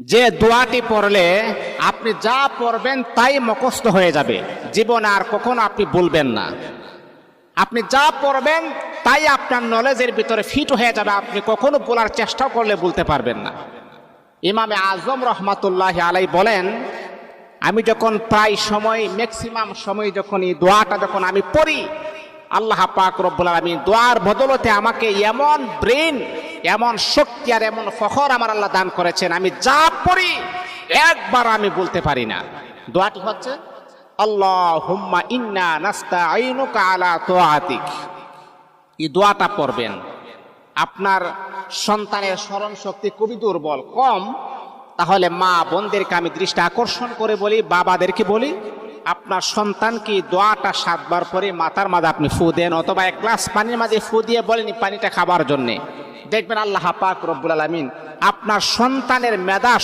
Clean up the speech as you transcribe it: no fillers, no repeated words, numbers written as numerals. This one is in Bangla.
যে দোয়াটি পড়লে আপনি যা পড়বেন তাই মুখস্থ হয়ে যাবে, জীবনে আর কখনো আপনি বলবেন না। আপনি যা পড়বেন তাই আপনার নলেজের ভিতরে ফিট হয়ে যাবে, আপনি কখনো বলার চেষ্টা করলে বলতে পারবেন না। ইমামে আজম রহমাতুল্লাহ আলাই বলেন, আমি যখন প্রায় সময় ম্যাক্সিমাম সময় যখন এই দোয়াটা যখন আমি পড়ি, আল্লাহ পাক রব্বুল আলামিন দোয়ার বদলতে আমাকে এমন ব্রেন, এমন শক্তি আর এমন ফখর আমার আল্লাহ দান করেছেন, আমি যা পড়ি একবার আমি বলতে পারি না। দোয়াটি হচ্ছে আল্লাহুম্মা ইন্না নাস্তাঈনুকা আলা তাআতিক। এই দোয়াটা পড়বেন। আপনার সন্তানের স্মরণ শক্তি খুবই দুর্বল, কম, তাহলে মা বোনদেরকে আমি দৃষ্টি আকর্ষণ করে বলি, বাবাদেরকে বলি, আপনার সন্তানকে দোয়াটা 7 বার পরে মাথার মাঝে আপনি ফু দেন, অথবা 1 গ্লাস পানির মাঝে ফু দিয়ে বলেন পানিটা খাবার জন্যে। দেখবেন আল্লাহ পাক রব্বুল আলামিন আপনার সন্তানের মেধা